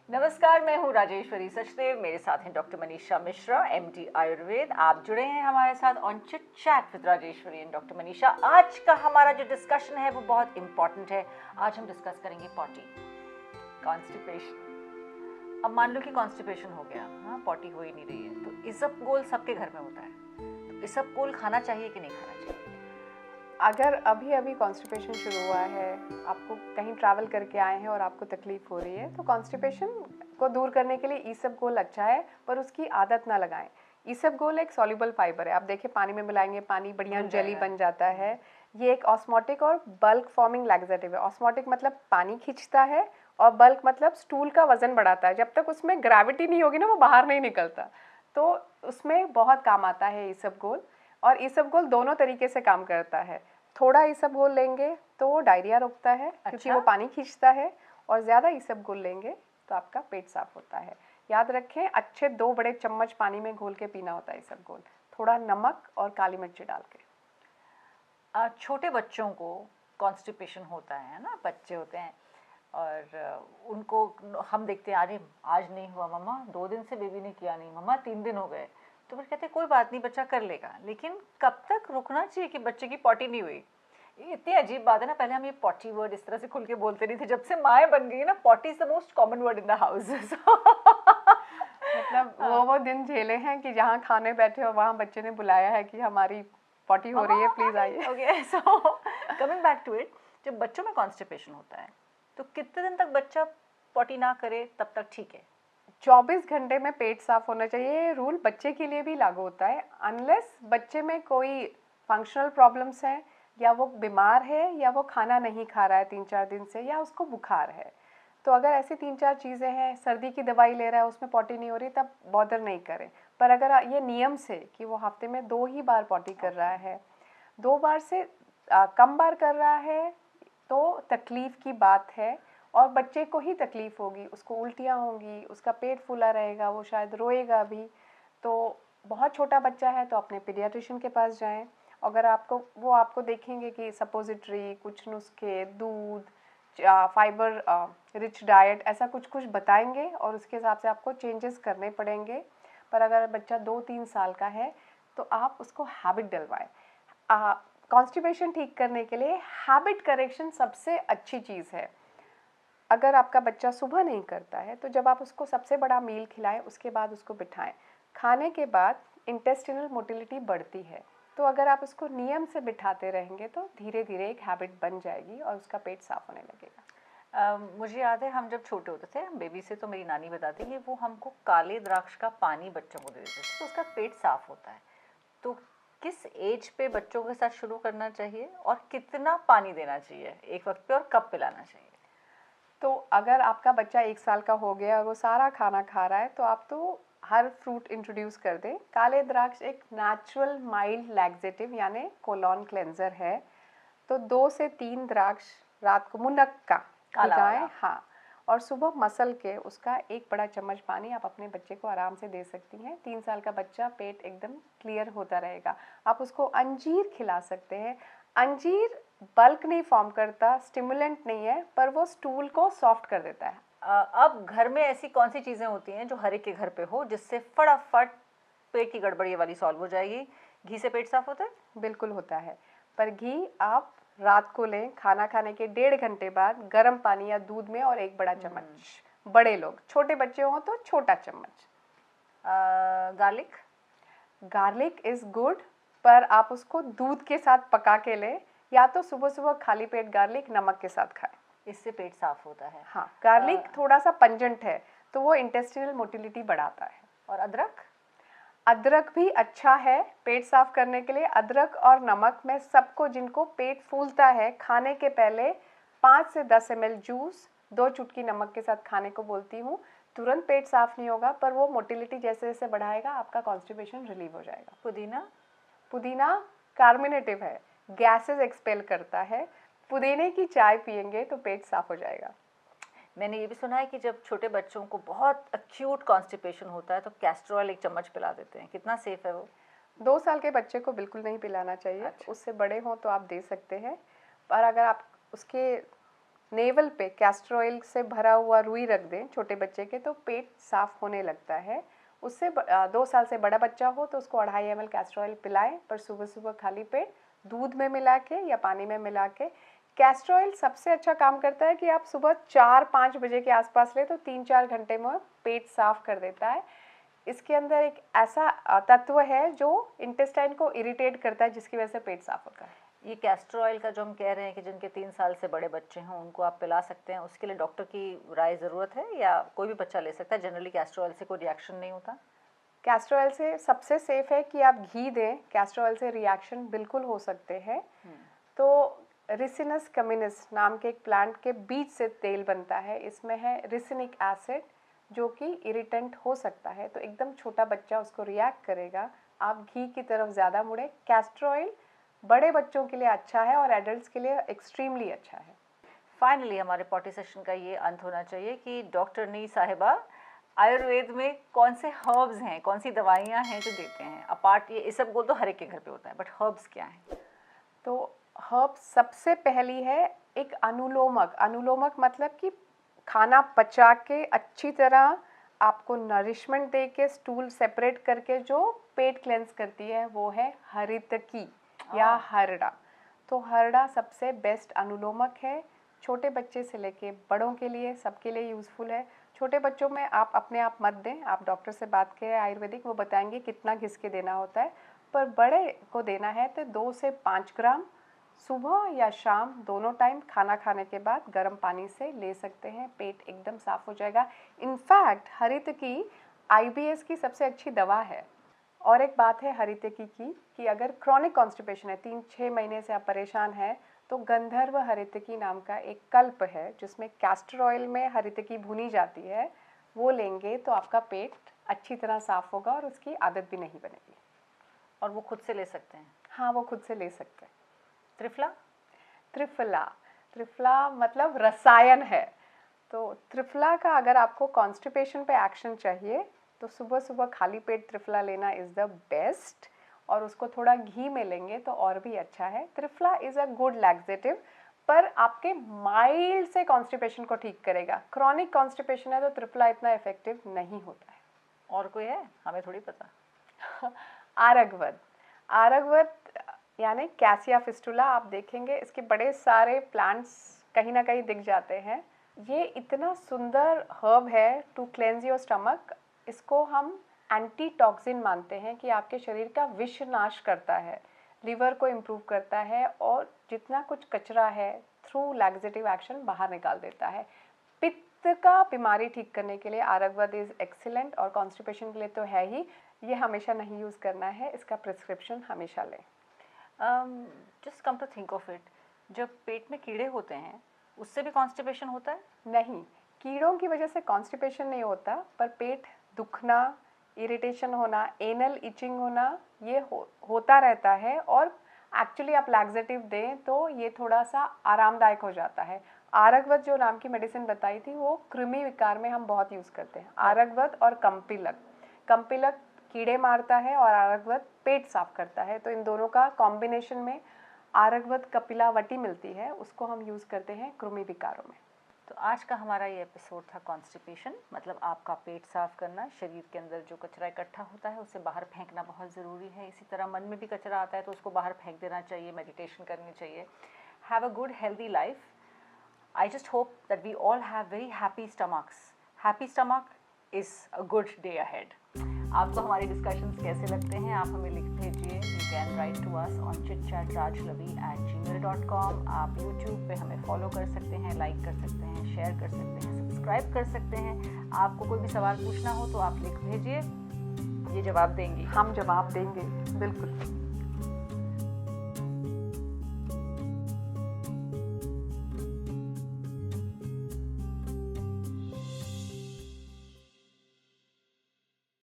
नमस्कार, मैं हूँ राजेश्वरी सचदेव। मेरे साथ हैं डॉक्टर मनीषा मिश्रा, एमडी आयुर्वेद। आप जुड़े हैं हमारे साथ on chit chat with Rajeshwari and doctor Manisha. आज का हमारा जो डिस्कशन है वो बहुत इंपॉर्टेंट है। आज हम डिस्कस करेंगे पॉटी, कॉन्स्टिपेशन। अब मान लो कि कॉन्स्टिपेशन हो गया, हाँ, पॉटी हो ही नहीं रही है, तो इसबगोल सबके घर में होता है। तो इसबगोल खाना चाहिए कि नहीं खाना चाहिए? अगर अभी अभी कॉन्स्टिपेशन शुरू हुआ है, आपको कहीं ट्रैवल करके आए हैं और आपको तकलीफ हो रही है, तो कॉन्स्टिपेशन को दूर करने के लिए ईसबगोल अच्छा है, पर उसकी आदत ना लगाएं। ईसबगोल एक सॉल्युबल फाइबर है, आप देखिए पानी में मिलाएंगे पानी बढ़िया जेली बन जाता है। ये एक ऑस्मोटिक और बल्क फॉर्मिंग लैक्सेटिव है। ऑस्मोटिक मतलब पानी खींचता है और बल्क मतलब स्टूल का वजन बढ़ाता है। जब तक उसमें ग्रेविटी नहीं होगी ना, वो बाहर नहीं निकलता। तो उसमें बहुत काम आता है ईसबगोल। और ईसबगोल दोनों तरीके से काम करता है। थोड़ा ईसबगोल लेंगे तो वो डायरिया रोकता है, क्योंकि वो पानी खींचता है, और ज़्यादा ईसबगोल लेंगे तो आपका पेट साफ होता है। याद रखें, अच्छे 2 बड़े चम्मच पानी में घोल के पीना होता है ईसबगोल, थोड़ा नमक और काली मिर्ची डाल के। छोटे बच्चों को कॉन्स्टिपेशन होता है ना, बच्चे होते हैं और उनको हम देखते हैं, अरे आज नहीं हुआ मम्मा, 2 दिन से बेबी ने किया नहीं मम्मा, 3 दिन हो गए। तो फिर कहते हैं कोई बात नहीं, बच्चा कर लेगा। लेकिन कब तक रुकना चाहिए कि बच्चे की पॉटी नहीं हुई? ये इतनी अजीब बात है ना। पहले हम ये पॉटी वर्ड इस तरह से खुल के बोलते नहीं थे। जब से माएँ बन गई ना, potty is the most common word in the house. मतलब वो दिन झेले हैं कि जहाँ खाने बैठे हो वहाँ बच्चे ने बुलाया है कि हमारी पॉटी हो रही है, प्लीज़ आइए। Okay, so coming back to it, जब बच्चों में कॉन्स्टिपेशन होता है तो कितने दिन तक बच्चा पॉटी ना करे तब तक ठीक है? 24 घंटे में पेट साफ होना चाहिए। ये रूल बच्चे के लिए भी लागू होता है, अनलेस बच्चे में कोई फंक्शनल प्रॉब्लम्स है, या वो बीमार है, या वो खाना नहीं खा रहा है 3-4 दिन से, या उसको बुखार है। तो अगर ऐसी 3-4 चीज़ें हैं, सर्दी की दवाई ले रहा है उसमें पॉटी नहीं हो रही, तब बॉदर नहीं करें। पर अगर ये नियम से कि वो हफ्ते में 2 ही बार पॉटी कर रहा है, 2 बार से कम बार कर रहा है, तो तकलीफ़ की बात है। और बच्चे को ही तकलीफ़ होगी, उसको उल्टियाँ होंगी, उसका पेट फूला रहेगा, वो शायद रोएगा भी। तो बहुत छोटा बच्चा है तो अपने पीडियाट्रिशियन के पास जाएं। अगर आपको देखेंगे कि सपोजिटरी, कुछ नुस्खे, दूध, फाइबर रिच डाइट, ऐसा कुछ कुछ बताएंगे और उसके हिसाब से आपको चेंजेस करने पड़ेंगे। पर अगर बच्चा 2-3 साल का है तो आप उसको हैबिट डलवाएं। कॉन्स्टिपेशन ठीक करने के लिए हैबिट करेक्शन सबसे अच्छी चीज़ है। अगर आपका बच्चा सुबह नहीं करता है तो जब आप उसको सबसे बड़ा मील खिलाएं, उसके बाद उसको बिठाएं। खाने के बाद इंटेस्टिनल मोटिलिटी बढ़ती है, तो अगर आप उसको नियम से बिठाते रहेंगे तो धीरे धीरे एक हैबिट बन जाएगी और उसका पेट साफ होने लगेगा। मुझे याद है, हम जब छोटे होते थे, हम बेबी से, तो मेरी नानी बताती है वो हमको काले द्राक्ष का पानी बच्चों को दे देते थे तो उसका पेट साफ होता है। तो किस एज पे बच्चों के साथ शुरू करना चाहिए और कितना पानी देना चाहिए एक वक्त पे, और कब पिलाना चाहिए? तो अगर आपका बच्चा 1 साल का हो गया और वो सारा खाना खा रहा है तो आप तो हर फ्रूट इंट्रोड्यूस कर दें। काले द्राक्ष एक नेचुरल माइल्ड लैक्सेटिव यानी कोलॉन क्लेंजर है। तो 2 से 3 द्राक्ष रात को मुनक्का भिगाएं, हाँ, और सुबह मसल के उसका 1 बड़ा चम्मच पानी आप अपने बच्चे को आराम से दे सकती हैं। 3 साल का बच्चा पेट एकदम क्लियर होता रहेगा। आप उसको अंजीर खिला सकते हैं। अंजीर बल्क नहीं फॉर्म करता, स्टिमुलेंट नहीं है, पर वो स्टूल को सॉफ्ट कर देता है। अब घर में ऐसी कौन सी चीज़ें होती हैं जो हर एक के घर पे हो, जिससे फटाफट पेट की गड़बड़ी वाली सॉल्व हो जाएगी? घी से पेट साफ होता है? बिल्कुल होता है, पर घी आप रात को लें, खाना खाने के 1.5 घंटे बाद गर्म पानी या दूध में, और 1 बड़ा चम्मच। बड़े लोग, छोटे बच्चे हों तो छोटा चम्मच। गार्लिक? गार्लिक इज़ गुड, पर आप उसको दूध के साथ पका के लें, या तो सुबह सुबह खाली पेट गार्लिक नमक के साथ खाएं। इससे पेट साफ होता है? हाँ, गार्लिक थोड़ा सा पंजेंट है तो वो इंटेस्टिनल मोटिलिटी बढ़ाता है। और अदरक? अदरक भी अच्छा है पेट साफ करने के लिए। अदरक और नमक में सबको, जिनको पेट फूलता है, खाने के पहले 5 से 10 ml जूस 2 चुटकी नमक के साथ खाने को बोलती हूँ। तुरंत पेट साफ नहीं होगा, पर वो मोटिलिटी जैसे जैसे बढ़ाएगा आपका कॉन्स्टिपेशन रिलीव हो जाएगा। पुदीना? पुदीना कार्बोनेटिव है, गैसेस एक्सपेल करता है। पुदीने की चाय पियेंगे तो पेट साफ हो जाएगा। मैंने ये भी सुना है कि जब छोटे बच्चों को बहुत एक्यूट कॉन्स्टिपेशन होता है तो कैस्ट्रॉल 1 चम्मच पिला देते हैं। कितना सेफ है वो? 2 साल के बच्चे को बिल्कुल नहीं पिलाना चाहिए। अच्छा। उससे बड़े हों तो आप दे सकते हैं, पर अगर आप उसके नेवल पे कैस्टर ऑयल से भरा हुआ रुई रख दें छोटे बच्चे के, तो पेट साफ होने लगता है। उससे 2 साल से बड़ा बच्चा हो तो उसको 2.5 ml कैस्टर ऑयल पिलाएं, पर सुबह सुबह खाली पेट दूध में मिला के या पानी में मिला के। कैस्टर ऑयल सबसे अच्छा काम करता है कि आप सुबह 4-5 बजे के आसपास ले तो 3-4 घंटे में पेट साफ कर देता है। इसके अंदर एक ऐसा तत्व है जो इंटेस्टाइन को इरिटेट करता है, जिसकी वजह से पेट साफ होता है। ये कैस्टर ऑयल का जो हम कह रहे हैं कि जिनके 3 साल से बड़े बच्चे हों उनको आप पिला सकते हैं, उसके लिए डॉक्टर की राय ज़रूरत है या कोई भी बच्चा ले सकता है? जनरली कैस्टर ऑयल से कोई रिएक्शन नहीं होता? कैस्टर ऑयल से सबसे सेफ है कि आप घी दें, कैस्टर ऑयल से रिएक्शन बिल्कुल हो सकते हैं। तो रिसिनस कम्युनिस नाम के एक प्लांट के बीज से तेल बनता है, इसमें है रिसिनिक एसिड जो कि इरिटेंट हो सकता है, तो एकदम छोटा बच्चा उसको रिएक्ट करेगा। आप घी की तरफ ज़्यादा मुड़े। कैस्टर ऑयल बड़े बच्चों के लिए अच्छा है और एडल्ट्स के लिए एक्सट्रीमली अच्छा है। फाइनली हमारे पॉटी सेशन का ये अंत होना चाहिए कि डॉक्टर नी साहिबा आयुर्वेद में कौन से हर्ब्स हैं, कौन सी दवाइयाँ हैं जो देते हैं? अपार्ट ये सब गोल तो हर एक के घर पे होता है, बट हर्ब्स क्या हैं? तो हर्ब्स सबसे पहली है एक अनुलोमक। अनुलोमक मतलब कि खाना पचा के अच्छी तरह आपको नरिशमेंट दे के स्टूल सेपरेट करके जो पेट क्लेंस करती है, वो है हरितकी या हरड़ा। तो हरड़ा सबसे बेस्ट अनुलोमक है। छोटे बच्चे से लेके बड़ों के लिए सबके लिए यूज़फुल है। छोटे बच्चों में आप अपने आप मत दें, आप डॉक्टर से बात करें आयुर्वेदिक, वो बताएंगे कितना घिस के देना होता है। पर बड़े को देना है तो 2 से 5 ग्राम सुबह या शाम दोनों टाइम खाना खाने के बाद गर्म पानी से ले सकते हैं, पेट एकदम साफ़ हो जाएगा। इनफैक्ट हरितकी IBS की सबसे अच्छी दवा है। और एक बात है हरितकी की कि अगर क्रॉनिक कॉन्स्टिपेशन है, 3-6 महीने से आप परेशान हैं, तो गंधर्व हरितकी नाम का एक कल्प है जिसमें कैस्टर ऑयल में हरितकी भुनी जाती है, वो लेंगे तो आपका पेट अच्छी तरह साफ़ होगा और उसकी आदत भी नहीं बनेगी। और वो खुद से ले सकते हैं? हाँ, वो खुद से ले सकते हैं। त्रिफला? त्रिफला मतलब रसायन है। तो त्रिफला का अगर आपको कॉन्स्टिपेशन पे एक्शन चाहिए तो सुबह सुबह खाली पेट त्रिफला लेना इज़ द बेस्ट, और उसको थोड़ा घी में लेंगे तो और भी अच्छा है। Triphala is a good laxative, पर आपके माइल्ड से कॉन्स्टिपेशन को ठीक करेगा। क्रॉनिक कॉन्स्टिपेशन है तो त्रिफला इतना इफेक्टिव नहीं होता है। और कोई है? हमें थोड़ी पता। आरगवत यानी कैसिया फिस्टुला, आप देखेंगे इसके बड़े सारे प्लांट्स कहीं ना कहीं दिख जाते हैं। ये इतना सुंदर हर्ब है टू क्लेंज योर स्टमक। इसको हम एंटी टॉक्सिन मानते हैं कि आपके शरीर का विष नाश करता है, लीवर को इम्प्रूव करता है और जितना कुछ कचरा है थ्रू लैक्सेटिव एक्शन बाहर निकाल देता है। पित्त का बीमारी ठीक करने के लिए आरगवत इज़ एक्सीलेंट, और कॉन्स्टिपेशन के लिए तो है ही। ये हमेशा नहीं यूज़ करना है, इसका प्रिस्क्रिप्शन हमेशा लें। Just come to think of it, जब पेट में कीड़े होते हैं उससे भी कॉन्स्टिपेशन होता है? नहीं, कीड़ों की वजह से कॉन्स्टिपेशन नहीं होता, पर पेट दुखना, इरिटेशन होना, एनल इचिंग होना, ये होता रहता है। और एक्चुअली आप लैक्सेटिव दें तो ये थोड़ा सा आरामदायक हो जाता है। आरगवत जो नाम की मेडिसिन बताई थी वो कृमि विकार में हम बहुत यूज़ करते हैं। आरगवत और कंपिलक कीड़े मारता है और आरगवत पेट साफ करता है, तो इन दोनों का कॉम्बिनेशन में आरगवत कपिलावटी मिलती है, उसको हम यूज़ करते हैं कृमि विकारों में। तो आज का हमारा ये एपिसोड था कॉन्स्टिपेशन, मतलब आपका पेट साफ करना। शरीर के अंदर जो कचरा इकट्ठा होता है उसे बाहर फेंकना बहुत ज़रूरी है। इसी तरह मन में भी कचरा आता है तो उसको बाहर फेंक देना चाहिए, मेडिटेशन करनी चाहिए। Have a good healthy life. I just hope that we all have very happy stomachs. Happy stomach is a good day ahead. आपको हमारी डिस्कशंस कैसे लगते हैं आप हमें लिख भेजिए। You can write to us on chitchatrajlavi@gmail.com। आप यूट्यूब पे हमें फॉलो कर सकते हैं, लाइक कर सकते हैं, शेयर कर सकते हैं, सब्सक्राइब कर सकते हैं। आपको कोई भी सवाल पूछना हो तो आप लिख भेजिए, ये जवाब देंगी, हम जवाब देंगे, बिल्कुल।